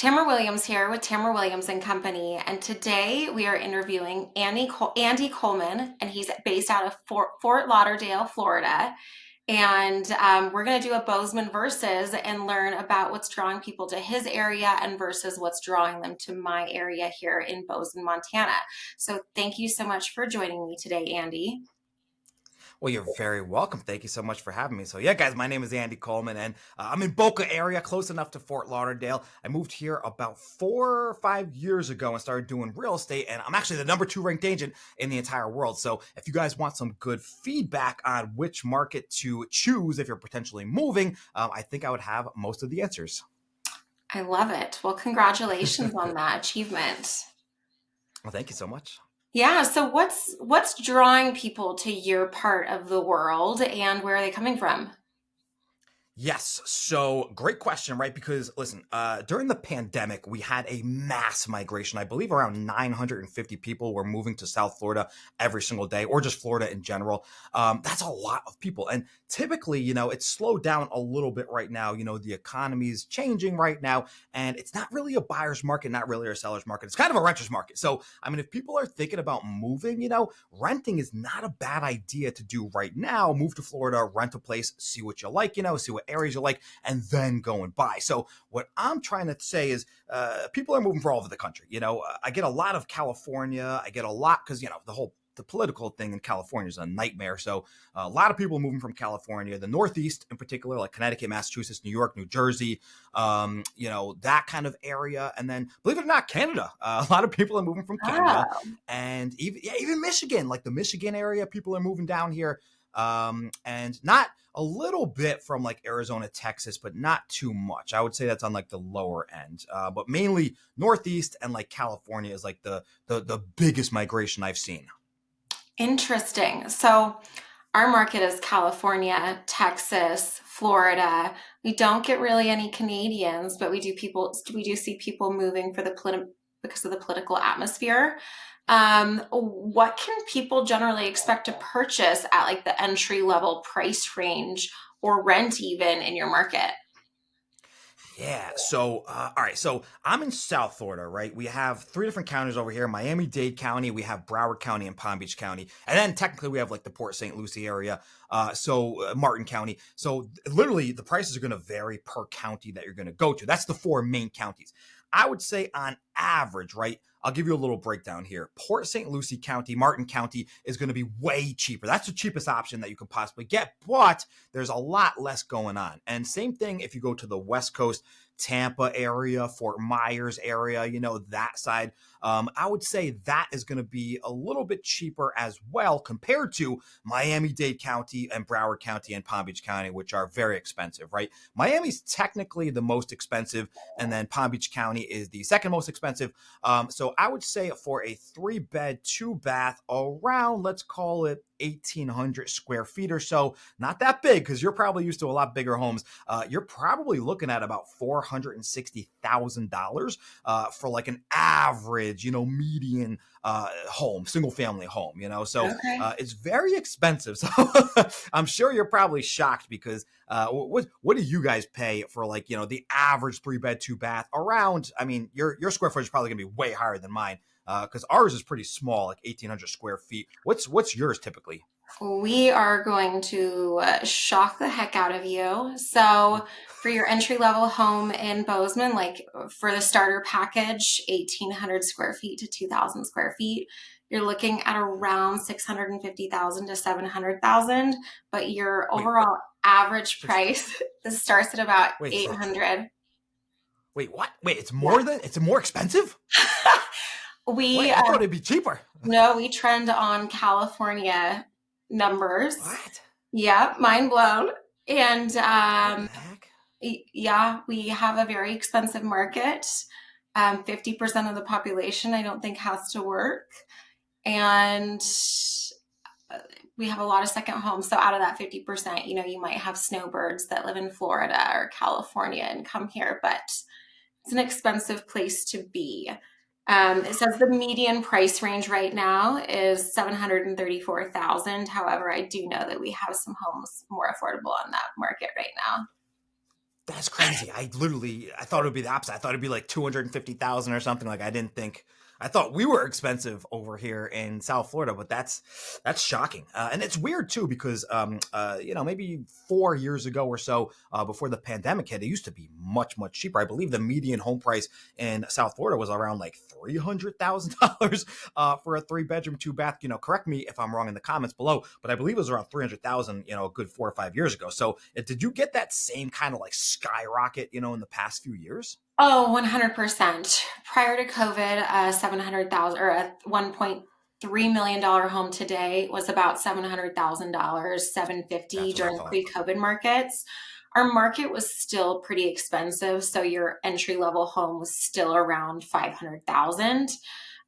Tamara Williams here with Tamara Williams and Company, and today we are interviewing Andy Coleman, and he's based out of Fort Lauderdale, Florida. And we're going to do a Bozeman versus and learn about what's drawing people to his area and versus what's drawing them to my area here in Bozeman, Montana. So thank you so much for joining me today, Andy. Well, you're very welcome. Thank you so much for having me. So, yeah, guys, my name is Andy Coleman, and I'm in Boca area, close enough to Fort Lauderdale. I moved here about 4 or 5 years ago and started doing real estate, and I'm actually the number 2 ranked agent in the entire world. So, if you guys want some good feedback on which market to choose if you're potentially moving, I think I would have most of the answers. I love it. Well, congratulations on that achievement. Well, thank you so much. Yeah, so what's drawing people to your part of the world and where are they coming from? Yes. So great question, right? Because listen, during the pandemic, we had a mass migration. I believe around 950 people were moving to South Florida every single day, or just Florida in general. That's a lot of people. And typically, it's slowed down a little bit right now. The economy is changing right now, and it's not really a buyer's market, not really a seller's market. It's kind of a renter's market. So, I mean, if people are thinking about moving, renting is not a bad idea to do right now. Move to Florida, rent a place, see what you like, see what areas you like, and then go and buy. So what I'm trying to say is people are moving for all over the country. I get a lot of California. I get a lot because, the political thing in California is a nightmare. So a lot of people moving from California, the Northeast in particular, like Connecticut, Massachusetts, New York, New Jersey, that kind of area. And then believe it or not, Canada, a lot of people are moving from Canada, Oh, and even Michigan, like the Michigan area, people are moving down here. And not a little bit from like Arizona, Texas, but not too much. I would say that's on like the lower end, but mainly Northeast and like California is like the biggest migration I've seen. interesting. So our market is California, Texas, Florida. We don't get really any Canadians, but we do see people moving for because of the political atmosphere. What can people generally expect to purchase at like the entry level price range or rent even in your market? Yeah. So, all right. So I'm in South Florida, right? We have 3 different counties over here: Miami-Dade County, we have Broward County, and Palm Beach County, and then technically we have like the Port St. Lucie area. Martin County. So literally, the prices are going to vary per county that you're going to go to. That's the 4 main counties. I would say on average, right? I'll give you a little breakdown here. Port St. Lucie County, Martin County is going to be way cheaper. That's the cheapest option that you could possibly get, but there's a lot less going on. And same thing if you go to the West Coast, Tampa area, Fort Myers area, that side. I would say that is going to be a little bit cheaper as well compared to Miami-Dade County and Broward County and Palm Beach County, which are very expensive, right? Miami's technically the most expensive, and then Palm Beach County is the second most expensive. So I would say for a 3-bed, 2-bath around, let's call it 1,800 square feet or so. Not that big because you're probably used to a lot bigger homes. You're probably looking at about $460,000 for like an average, median home, single family home. So Okay. it's very expensive. So I'm sure you're probably shocked because what do you guys pay for like the average 3-bed, 2-bath around? I mean, your square footage is probably gonna be way higher than mine because ours is pretty small, like 1,800 square feet. What's yours typically? We are going to shock the heck out of you. So, for your entry level home in Bozeman, like for the starter package, 1,800 square feet to 2,000 square feet, you're looking at around 650,000 to 700,000. But your Wait, overall average six, price this starts at about wait, 800. wait, what? Wait, Yeah. it's more expensive? We Wait, I thought it'd be cheaper. no, we trend on California numbers. What? Yeah, mind blown. And What the heck? yeah, we have a very expensive market. 50% of the population, I don't think, has to work. And we have a lot of second homes. So out of that 50%, you might have snowbirds that live in Florida or California and come here, but it's an expensive place to be. It says the median price range right now is 734,000. However, I do know that we have some homes more affordable on that market right now. That's crazy. I thought it would be the opposite. I thought it'd be like 250,000 or something. Like I didn't think. I thought we were expensive over here in South Florida, but that's shocking. And it's weird too because maybe 4 years ago or so, before the pandemic hit, it used to be much cheaper. I believe the median home price in South Florida was around like $300,000 for a 3 bedroom, 2 bath. Correct me if I'm wrong in the comments below, but I believe it was around 300,000. A good 4 or 5 years ago. So did you get that same kind of like skyrocket? In the past few years? Oh, 100%. Prior to COVID, 700,000 or a $1.3 million home today was about $700,000, 750 That's what I during thought. pre-COVID markets. Our market was still pretty expensive, so your entry level home was still around 500,000,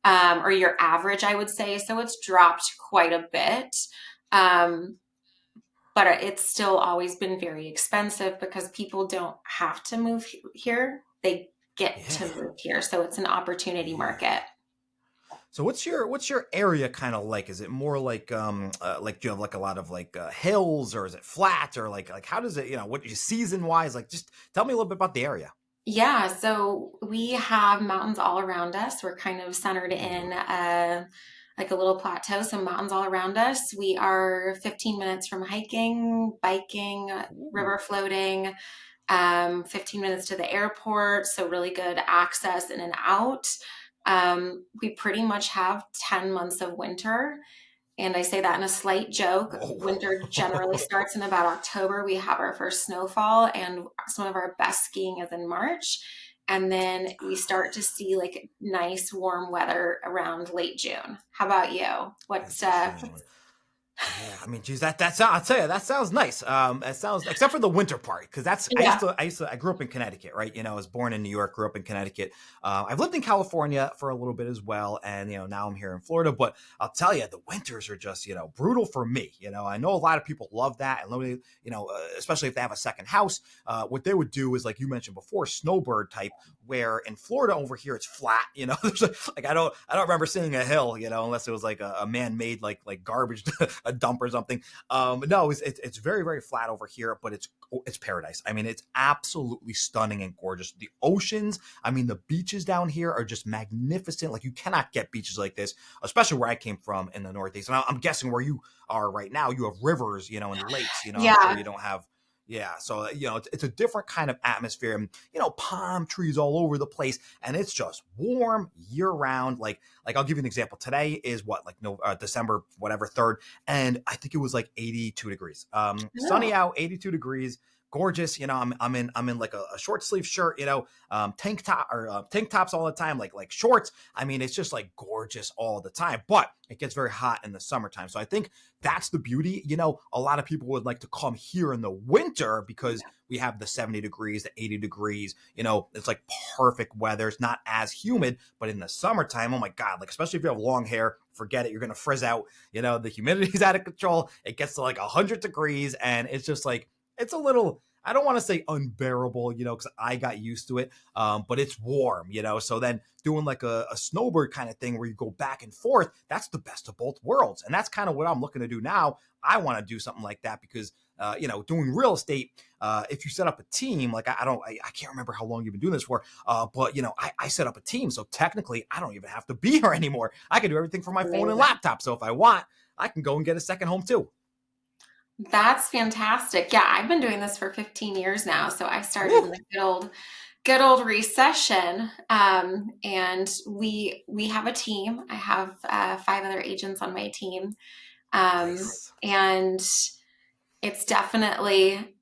or your average, I would say. So it's dropped quite a bit. Um, but it's still always been very expensive because people don't have to move here. They get to Yeah. move here. So it's an opportunity Yeah. market. So what's your area kind of like? Is it more like do you have like a lot of like hills, or is it flat, or like how does it, what season wise, like just tell me a little bit about the area. Yeah, so we have mountains all around us. We're kind of centered Ooh. in like a little plateau, so mountains all around us. We are 15 minutes from hiking, biking, Ooh. river floating, 15 minutes to the airport, so really good access in and out. We pretty much have 10 months of winter. And I say that in a slight joke. Winter generally Whoa. starts in about October. We have our first snowfall, and some of our best skiing is in March. And then we start to see like nice warm weather around late June. How about you? Late June. Yeah, I mean, geez, I'll tell you, that sounds nice. It sounds, except for the winter part, because that's Yeah. I grew up in Connecticut, right? I was born in New York, grew up in Connecticut. I've lived in California for a little bit as well, and now I'm here in Florida. But I'll tell you, the winters are just brutal for me. I know a lot of people love that, and especially if they have a second house. What they would do is, like you mentioned before, snowbird type. Where in Florida over here it's flat. There's like I don't remember seeing a hill. Unless it was like a man made like garbage a dump or something. No, it's very very flat over here, but it's paradise. I mean, it's absolutely stunning and gorgeous. The oceans, I mean, the beaches down here are just magnificent. Like you cannot get beaches like this, especially where I came from in the Northeast. And I'm guessing where you are right now, you have rivers, and lakes. I'm sure Yeah. you don't have. Yeah, so it's a different kind of atmosphere, and palm trees all over the place, and it's just warm year round. Like I'll give you an example. Today is what, like no December whatever 3rd, and I think it was like 82 degrees. Oh, Sunny out, 82 degrees, gorgeous. I'm in like a short sleeve shirt, tank top or tank tops all the time, like shorts. I mean, it's just like gorgeous all the time. But it gets very hot in the summertime. So I think that's the beauty. A lot of people would like to come here in the winter because we have the 70 degrees, the 80 degrees. It's like perfect weather. It's not as humid, but in the summertime, oh my God, like especially if you have long hair, forget it. You're going to frizz out. The humidity's out of control. It gets to like 100 degrees, and it's just like, it's a little, I don't want to say unbearable, because I got used to it, but it's warm, so then doing like a snowbird kind of thing where you go back and forth, that's the best of both worlds. And that's kind of what I'm looking to do now. I want to do something like that because, doing real estate, if you set up a team, like I can't remember how long you've been doing this for, but I set up a team. So technically I don't even have to be here anymore. I can do everything from my phone and amazing. laptop. So if I want, I can go and get a second home too. That's fantastic. Yeah, I've been doing this for 15 years now. So I started in Woo! the good old recession. And we have a team. I have 5 other agents on my team. Nice. And it's definitely,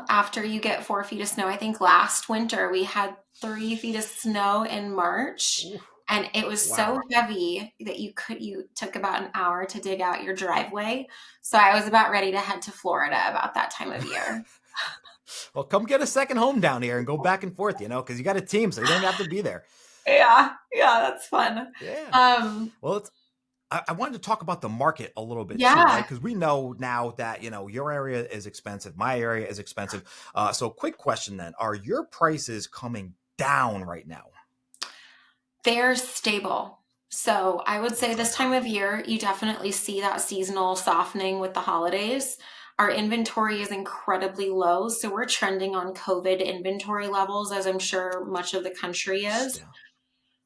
after you get 4 feet of snow, I think last winter we had 3 feet of snow in March. Ooh, And it was so wow. heavy that you took about an hour to dig out your driveway. So I was about ready to head to Florida about that time of year. Well, come get a second home down here and go back and forth, because you got a team, so you don't have to be there. Yeah, yeah, that's fun. Yeah. Um, Well, I wanted to talk about the market a little bit too, yeah, right? Because we know now that, your area is expensive, my area is expensive. So, quick question then: are your prices coming down right now? they're stable. So I would say Okay. this time of year, you definitely see that seasonal softening with the holidays. Our inventory is incredibly low. So we're trending on COVID inventory levels, as I'm sure much of the country is. Still.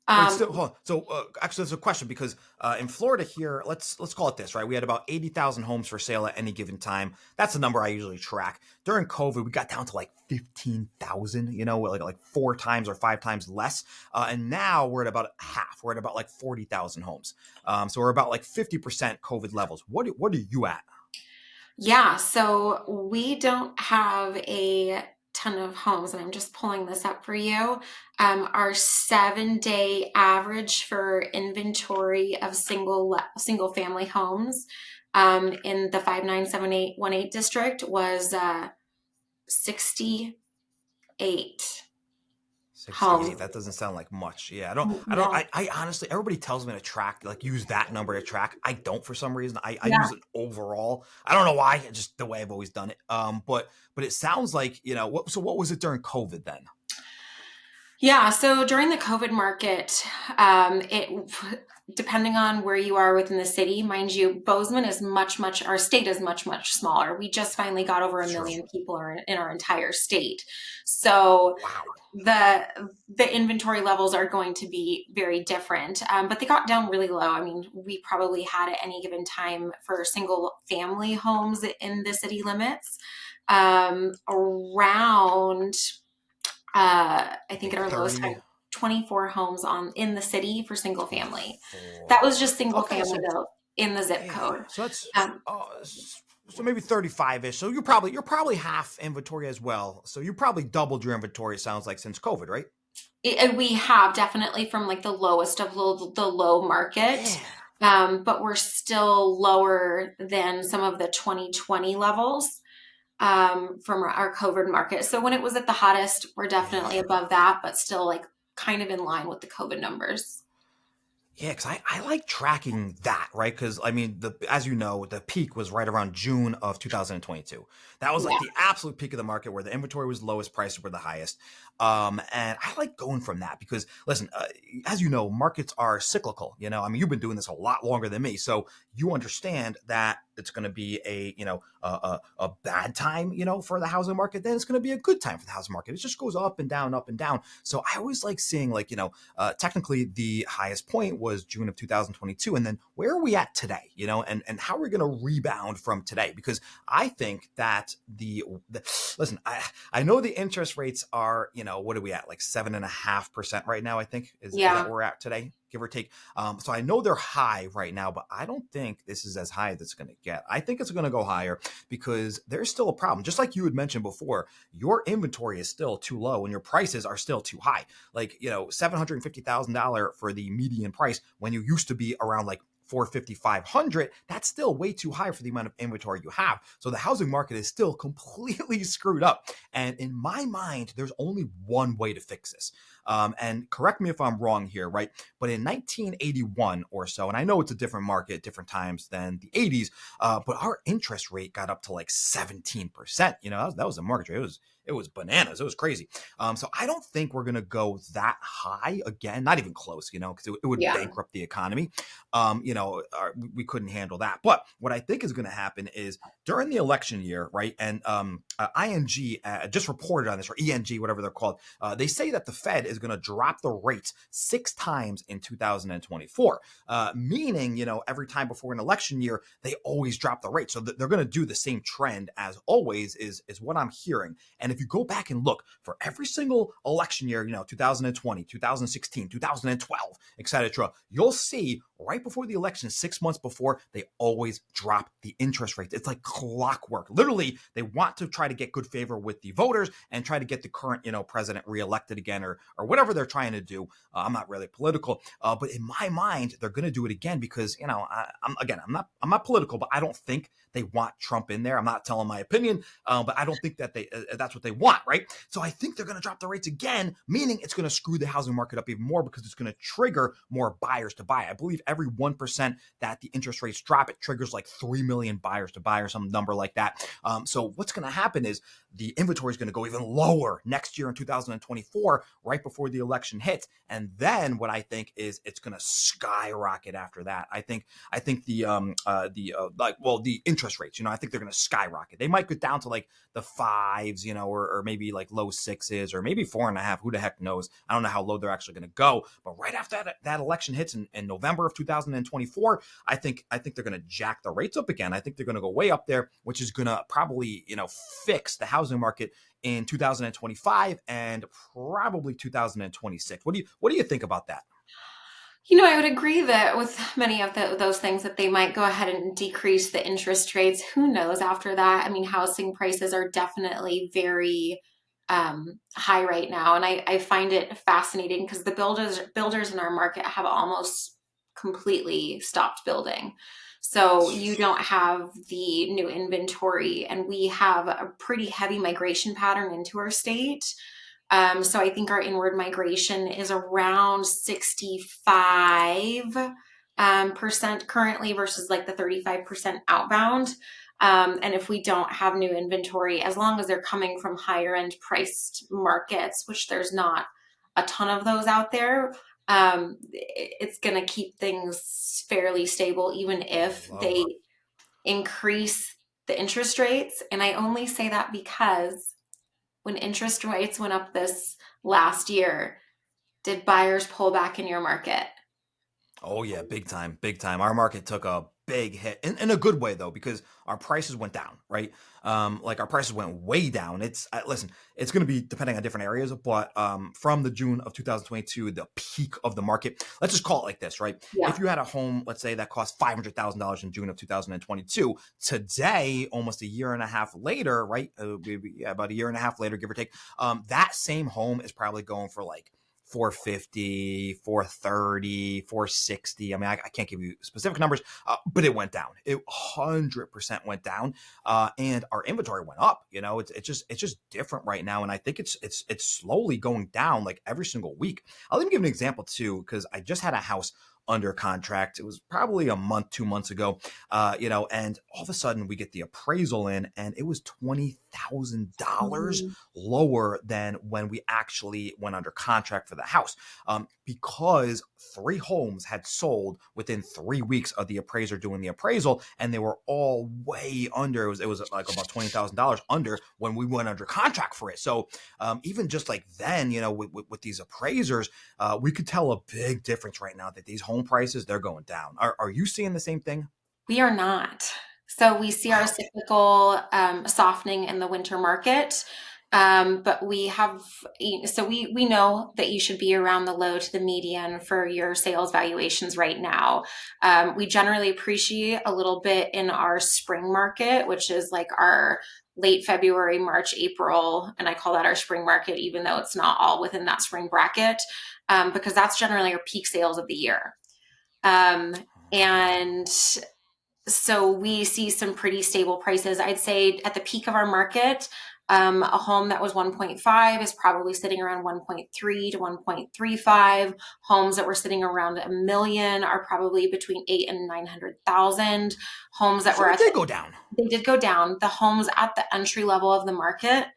Wait, Um, still, hold on. So, actually, there's a question because in Florida here, let's call it this, right? We had about 80,000 homes for sale at any given time. That's the number I usually track. During COVID, we got down to like 15,000. You know, like 4 times or 5 times less. And now we're at about half. We're at about like 40,000 homes. So we're about like 50% COVID levels. What are you at? Yeah, so we don't have a ton of homes, and I'm just pulling this up for you. Our 7 day average for inventory of single family homes in the 59718 district was 68 68. homes. That doesn't sound like much. Yeah, No. I honestly, everybody tells me to track, like use that number to track. I don't for some reason. I Yeah. use it overall. I don't know why, just the way I've always done it. But it sounds like, so what was it during COVID then? Yeah, so during the COVID market, it depending on where you are within the city, mind you, Bozeman is our state is much smaller. We just finally got over a True. million people in our entire state. So Wow. the the inventory levels are going to be very different, but they got down really low. I mean, we probably had at any given time for single family homes in the city limits around I think Maybe at our lowest 30, time, 24 homes on in the city for single family. That 24. was just single Okay, family so though in the zip yeah, code. so that's Um, so maybe 35ish. So you're probably half inventory as well. So you probably doubled your inventory, it sounds like, since COVID, right? we have definitely from like the lowest of the low market, Yeah. but we're still lower than some of the 2020 levels from our COVID market. So when it was at the hottest, we're definitely Yeah. above that, but still like kind of in line with the COVID numbers. Yeah, because I like tracking that, right? Because I mean, as you know, the peak was right around June of 2022. That was like Yeah. the absolute peak of the market where the inventory was lowest, prices were the highest. And I like going from that because, listen, as you know, markets are cyclical. I mean, you've been doing this a lot longer than me, so you understand that it's going to be a bad time, for the housing market. Then it's going to be a good time for the housing market. It just goes up and down, up and down. So I always like seeing, like, technically the highest point was June of 2022. And then where are we at today, and how are we going to rebound from today? Because I think that listen, I know the interest rates are, what are we at? Like 7.5% right now, I think is that Yeah. where we're at today, give or take. So I know they're high right now, but I don't think this is as high as it's going to get. I think it's going to go higher because there's still a problem. Just like you had mentioned before, your inventory is still too low and your prices are still too high. Like, $750,000 for the median price when you used to be around like 450, 500, that's still way too high for the amount of inventory you have. So the housing market is still completely screwed up. And in my mind, there's only one way to fix this. And correct me if I'm wrong here, right? But in 1981 or so, and I know it's a different market, different times than the 80s, but our interest rate got up to like 17%. That was the mortgage rate. It was bananas. It was crazy. So I don't think we're going to go that high again, not even close, because it would Yeah. bankrupt the economy. We couldn't handle that. But what I think is going to happen is during the election year, right? And ING just reported on this, or ENG, whatever they're called. They say that the Fed is going to drop the rates 6 times in 2024, meaning, every time before an election year, they always drop the rate. So they're going to do the same trend as always, is what I'm hearing. And if you go back and look for every single election year, 2020, 2016, 2012, etc., you'll see right before the election, 6 months before, they always drop the interest rates. It's like clockwork. Literally, they want to try to get good favor with the voters and try to get the current, president reelected again, or whatever they're trying to do. I'm not really political, but in my mind, they're going to do it again because, I'm not political, but I don't think they want Trump in there. I'm not telling my opinion, but I don't think that that's what they want, right? So I think they're going to drop the rates again, meaning it's going to screw the housing market up even more because it's going to trigger more buyers to buy. I believe every 1% that the interest rates drop, it triggers like 3 million buyers to buy or some number like that. So what's going to happen is the inventory is going to go even lower next year in 2024, right before the election hits. And then what I think is it's going to skyrocket after that. I think the interest rates, I think they're going to skyrocket. They might get down to like the fives, or maybe like low sixes, or maybe 4.5. Who the heck knows? I don't know how low they're actually going to go. But right after that election hits in November of 2024, I think they're going to jack the rates up again. I think they're going to go way up there, which is going to probably fix the housing market in 2025 and probably 2026. What do you think about that? I would agree that with many of those things that they might go ahead and decrease the interest rates. Who knows after that? I mean, housing prices are definitely very high right now, and I find it fascinating because the builders in our market have almost completely stopped building. So you don't have the new inventory, and we have a pretty heavy migration pattern into our state. So I think our inward migration is around 65 percent currently versus like the 35% outbound. And if we don't have new inventory, as long as they're coming from higher end priced markets, which there's not a ton of those out there, it's going to keep things fairly stable, even if Love they increase the interest rates. And I only say that because when interest rates went up this last year, did buyers pull back in your market? Oh yeah, big time, big time. Our market took a big hit in a good way though, because our prices went down, right? Like our prices went way down. Listen, it's going to be depending on different areas, but from the June of 2022, the peak of the market. Let's just call it like this, right? Yeah. If you had a home, let's say that cost $500,000 in June of 2022, today, almost a year and a half later, right? About a year and a half later, give or take, that same home is probably going for like 450, 430, 460. I mean, I can't give you specific numbers, but it went down. It 100% went down, and our inventory went up. It's just different right now, and I think it's slowly going down like every single week. I'll even give an example too, because I just had a house under contract. It was probably a month, 2 months ago, and all of a sudden we get the appraisal in, and it was $20,000 Mhm. lower than when we actually went under contract for the house, because 3 homes had sold within 3 weeks of the appraiser doing the appraisal, and they were all way under. It was like about $20,000 under when we went under contract for it. So even just like then, with these appraisers, we could tell a big difference right now that these home prices, they're going down. Are you seeing the same thing? We are not. So we see our Wow. cyclical softening in the winter market. But we have, so we know that you should be around the low to the median for your sales valuations right now. We generally appreciate a little bit in our spring market, which is like our late February, March, April. And I call that our spring market, even though it's not all within that spring bracket, because that's generally our peak sales of the year. Um, and so we see some pretty stable prices. I'd say at the peak of our market, a home that was 1.5 is probably sitting around 1.3 to 1.35. Homes that were sitting around a million are probably between 8 and 900,000. Homes that So were it at did go down. they did go down. The homes at the entry level of the market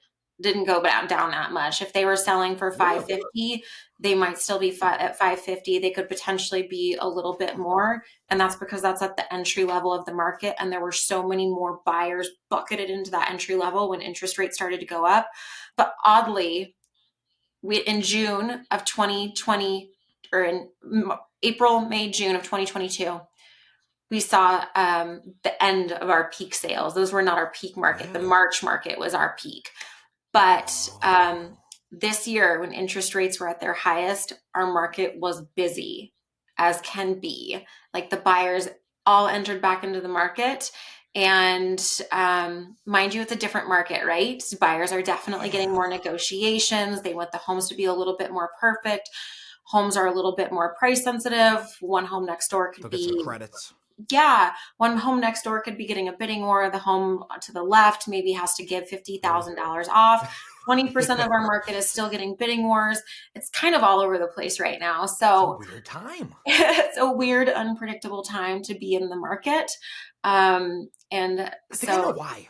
didn't go down that much. If they were selling for Really? 550, they might still be at 550. They could potentially be a little bit more, and that's because that's at the entry level of the market, and there were so many more buyers bucketed into that entry level when interest rates started to go up. But oddly, we in June of 2020, or in April, May, June of 2022, we saw the end of our peak sales. Those were not our peak market. The Really? March market was our peak. But Oh. this year, when interest rates were at their highest, our market was busy as can be. Like the buyers all entered back into the market. And mind you, it's a different market, right? Buyers are definitely getting Yeah. more negotiations. They want the homes to be a little bit more perfect. Homes are a little bit more price sensitive. One home next door could They'll get some be, credits. yeah, one home next door could be getting a bidding war. The home to the left maybe has to give Ooh. $50,000 off. 20% of our market is still getting bidding wars. It's kind of all over the place right now. It's a So weird time. it's a weird, unpredictable time to be in the market. And I think I know so, why.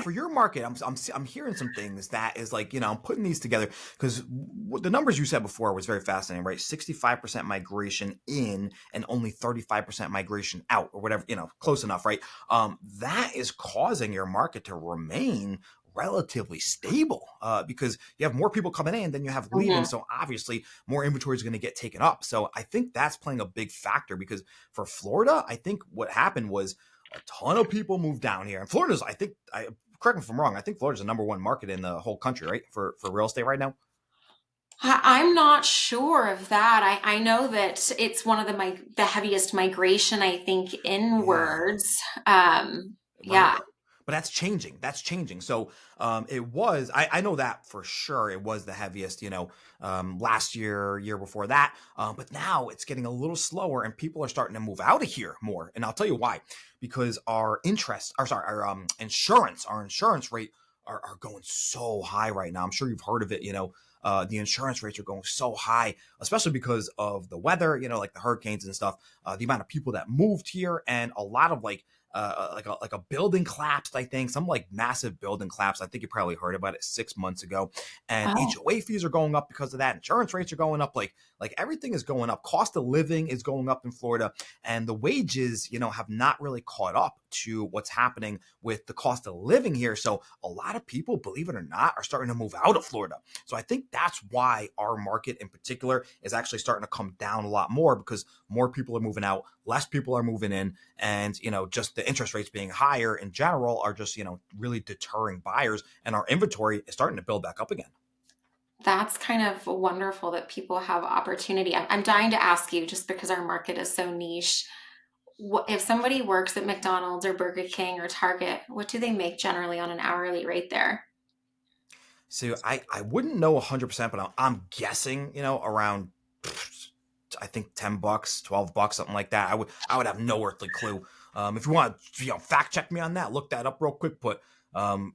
For your market, I'm hearing some things that is like, I'm putting these together because the numbers you said before was very fascinating, right? 65% migration in and only 35% migration out, or whatever, close enough, right? That is causing your market to remain relatively stable because you have more people coming in than you have leaving. mhm. So obviously more inventory is going to get taken up. So I think that's playing a big factor because for Florida, I think what happened was a ton of people moved down here. And Florida's, I think, correct me if I'm wrong, I think Florida's the number one market in the whole country, right? For real estate right now. I'm not sure of that. I know that it's one of the heaviest migration, I think, Yeah. inwards. Right. Yeah. But that's changing. That's changing. So it was, I know that for sure. It was the heaviest, last year, year before that. But now it's getting a little slower and people are starting to move out of here more. And I'll tell you why. Because our interest, or sorry, our insurance rate are going so high right now. I'm sure you've heard of it, the insurance rates are going so high, especially because of the weather, like the hurricanes and stuff, the amount of people that moved here and a lot of like a building collapsed. I think some like massive building collapse. I think you probably heard about it 6 months ago. And Oh, HOA fees are going up because of that. Insurance rates are going up. Like everything is going up. Cost of living is going up in Florida, and the wages, have not really caught up to what's happening with the cost of living here. So a lot of people, believe it or not, are starting to move out of Florida. So I think that's why our market in particular is actually starting to come down a lot more because more people are moving out, less people are moving in, and just the interest rates being higher in general are just really deterring buyers, and our inventory is starting to build back up again. that's kind of wonderful that people have opportunity. I'm dying to ask you, just because our market is so niche, if somebody works at McDonald's or Burger King or Target, what do they make generally on an hourly rate there? So I wouldn't know 100%, but I'm guessing around, I think $10, $12, something like that. I would have no earthly clue. If you want to fact check me on that, look that up real quick. But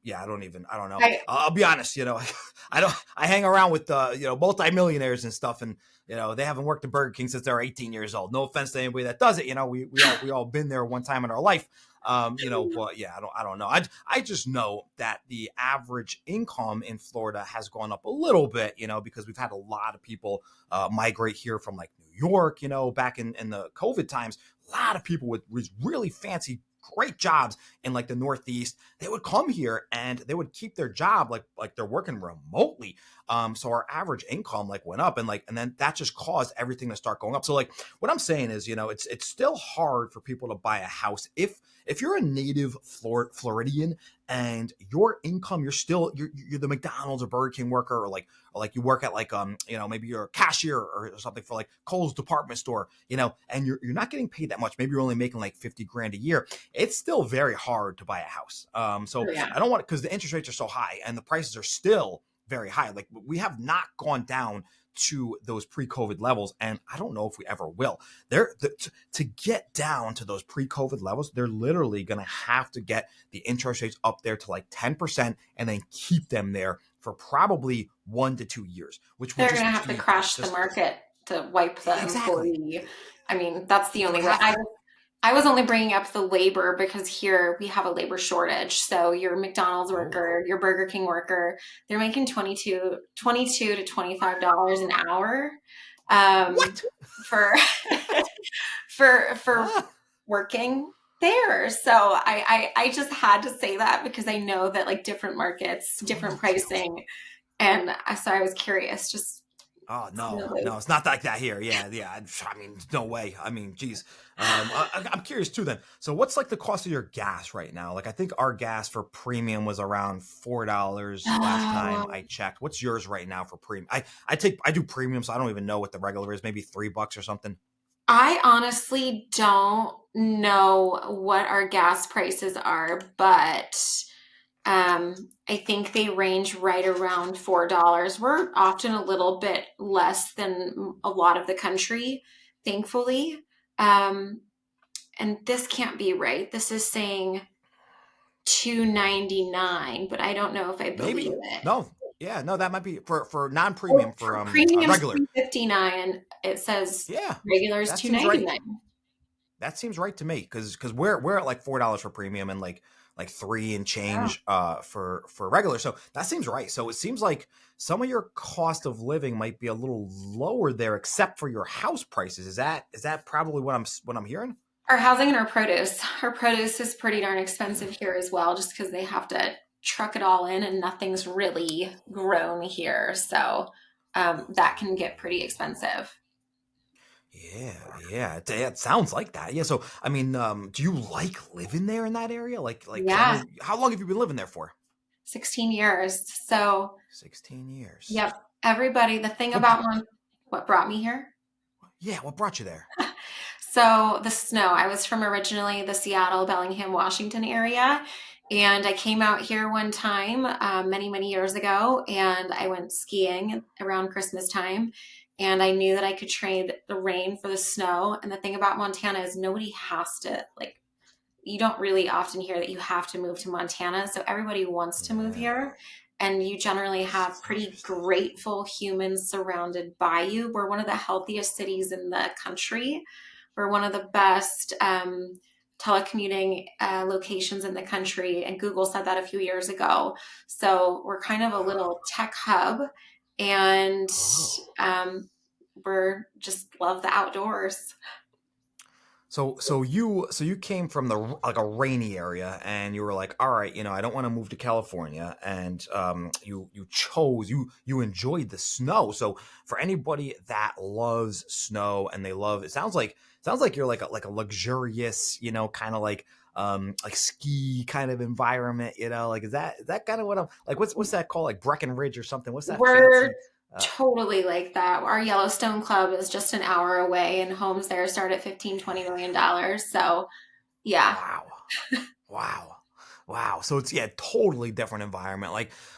yeah, I don't know. I I'll be honest. I hang around with multimillionaires and stuff, and they haven't worked at Burger King since they're 18 years old. No offense to anybody that does it. We all been there one time in our life. But yeah, I don't know. I just know that the average income in Florida has gone up a little bit, because we've had a lot of people migrate here from like New York, back in the COVID times. A lot of people with really fancy, great jobs in like the Northeast, they would come here and they would keep their job like they're working remotely. So our average income like went up, and then that just caused everything to start going up. So like what I'm saying is, it's still hard for people to buy a house if you're a native Floridian and your income, you're the McDonald's or Burger King worker, or like you work at like maybe you're a cashier or something for like Kohl's department store, and you're not getting paid that much. Maybe you're only making like 50 grand a year. It's still very hard to buy a house. So yeah. I don't want, because the interest rates are so high and the prices are still very high. Like we have not gone down to those pre-COVID levels, and I don't know if we ever will. To get down to those pre-COVID levels, they're literally going to have to get the interest rates up there to like 10% and then keep them there for probably 1 to 2 years, which would They're going to just have to be crash the just market to wipe the exactly. employee. I mean, that's the They only would way. have to. I was only bringing up the labor because here we have a labor shortage. So your McDonald's Oh, worker, your Burger King worker, they're making 22 to $25 an hour um, what? for for Ah. working there. So I just had to say that because I know that like different markets, different pricing, and so I was curious. Just Oh you no, know, no, it's not like that here. Yeah, yeah. I mean, no way. I mean, geez. I'm curious too. Then, so what's like the cost of your gas right now? Like, I think our gas for premium was around $4 last time I um, checked. What's yours right now for premium? I do premium, so I don't even know what the regular is. Maybe $3 or something. I honestly don't know what our gas prices are, but I think they range right around $4. We're often a little bit less than a lot of the country, thankfully. Um, and this can't be right. This is saying 299, but I don't know if I believe Maybe. it. No. Yeah, no, that might be for non-premium Oh, for premium's regular. 359 and it says Yeah. regular is That seems right. 299. That seems right to me because we're at like $4 for premium and like three and Oh. change for regular. So that seems right. So it seems like some of your cost of living might be a little lower there, except for your house prices. Is that probably what I'm hearing? Our housing and our produce. Our produce is pretty darn expensive here as well, just because they have to truck it all in and nothing's really grown here. So that can get pretty expensive. Yeah. It sounds like that. Yeah. So I mean, do you like living there in that area? Because I Yeah, know how long have you been living there for? 16 years. So, 16 years. yep. Everybody, the thing What? about what brought me here. Yeah. What brought you there? So the snow, I was from originally the Seattle, Bellingham, Washington area. And I came out here one time many, many years ago, and I went skiing around Christmas time. And I knew that I could trade the rain for the snow. And the thing about Montana is nobody has to, like, you don't really often hear that you have to move to Montana. So everybody wants to move Yeah. here. And you generally have pretty Interesting. grateful humans surrounded by you. We're one of the healthiest cities in the country. We're one of the best telecommuting locations in the country. And Google said that a few years ago. So we're kind of a Wow. little tech hub. And Oh. um, we're just love the outdoors. So you came from the like a rainy area, and you were like, all right, I don't want to move to California, and you enjoyed the snow. So for anybody that loves snow and they love, it sounds like you're like a luxurious, kind of like ski kind of environment, like is that kind of what I'm like? What's that called? Like Breckenridge or something? What's that We're fancy? Uh, totally like that. Our Yellowstone Club is just an hour away, and homes there start at 15, $20 million. So, yeah. Wow. Wow. Wow. So it's totally different environment.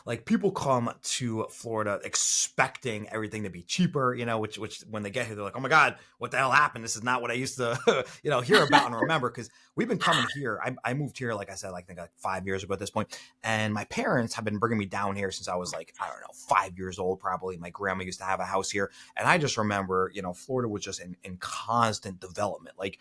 Like people come to Florida expecting everything to be cheaper, which when they get here, they're like, oh my God, what the hell happened? This is not what I used to, hear about and remember. Cause we've been coming here. I moved here, like I said, like I think like 5 years ago at this point. And my parents have been bringing me down here since I was like, I don't know, 5 years old, probably. My grandma used to have a house here. And I just remember, Florida was just in constant development. Like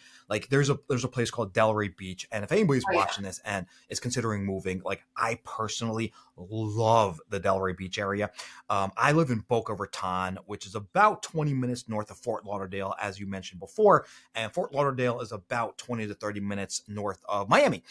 there's a place called Delray Beach. And if anybody's Oh, yeah. watching this and is considering moving, like I personally love the Delray Beach area. I live in Boca Raton, which is about 20 minutes north of Fort Lauderdale, as you mentioned before. And Fort Lauderdale is about 20 to 30 minutes north of Miami.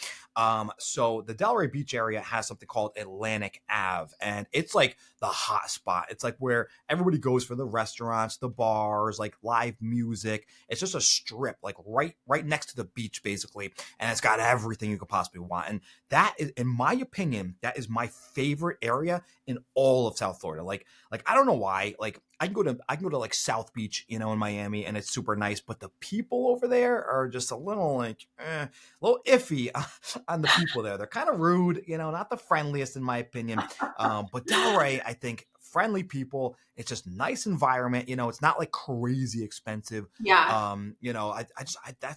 So the Delray Beach area has something called Atlantic Ave, and it's like the hot spot. It's like where everybody goes for the restaurants, the bars, like live music. It's just a strip, like right next to the beach, basically, and it's got everything you could possibly want. And that is, in my opinion, that is my favorite area in all of South Florida. Like I don't know why. Like I can go to like South Beach, in Miami, and it's super nice, but the people over there are just a little like a little iffy on the people there. They're kind of rude, not the friendliest in my opinion. But Delray, I think friendly people. It's just nice environment. It's not like crazy expensive. Yeah.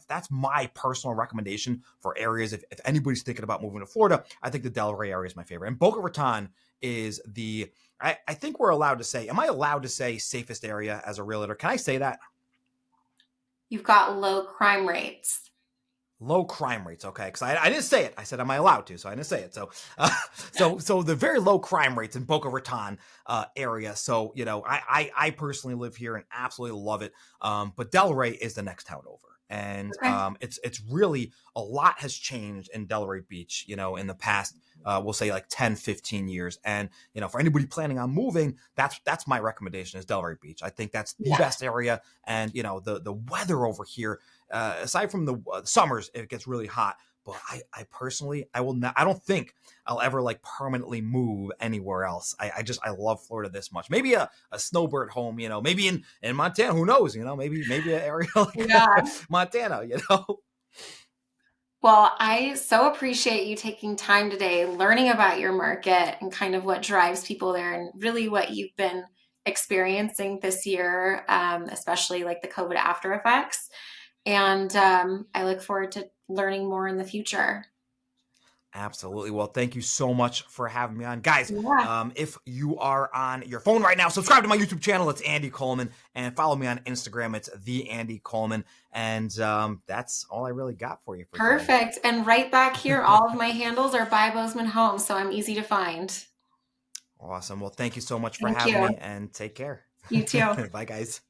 That's my personal recommendation for areas. If anybody's thinking about moving to Florida, I think the Delray area is my favorite. And Boca Raton is I think we're allowed to say, am I allowed to say safest area as a realtor? Can I say that? You've got low crime rates. Low crime rates, okay? Because I didn't say it. I said, am I allowed to? So I didn't say it. So the very low crime rates in Boca Raton area. So I personally live here and absolutely love it. But Delray is the next town over, and Okay. it's really a lot has changed in Delray Beach. In the past, we'll say like 10, 15 years. And for anybody planning on moving, that's my recommendation is Delray Beach. I think that's the Yeah. best area, and the weather over here. Aside from the summers, it gets really hot. But I personally, I will not. I don't think I'll ever like permanently move anywhere else. I love Florida this much. Maybe a snowbird home, maybe in Montana. Who knows? Maybe an area like Yeah. Montana. Well, I so appreciate you taking time today learning about your market and kind of what drives people there and really what you've been experiencing this year, especially like the COVID after effects. And I look forward to learning more in the future. Absolutely. Well, thank you so much for having me on. Guys, Yeah, if you are on your phone right now, subscribe to my YouTube channel. It's Andy Coleman. And follow me on Instagram. It's the Andy Coleman. And that's all I really got for you for today. perfect. And right back here, all of my handles are by Bozeman Homes, so I'm easy to find. Awesome. Well, thank you so much for Thank having you. me and take care. You too. Bye, guys.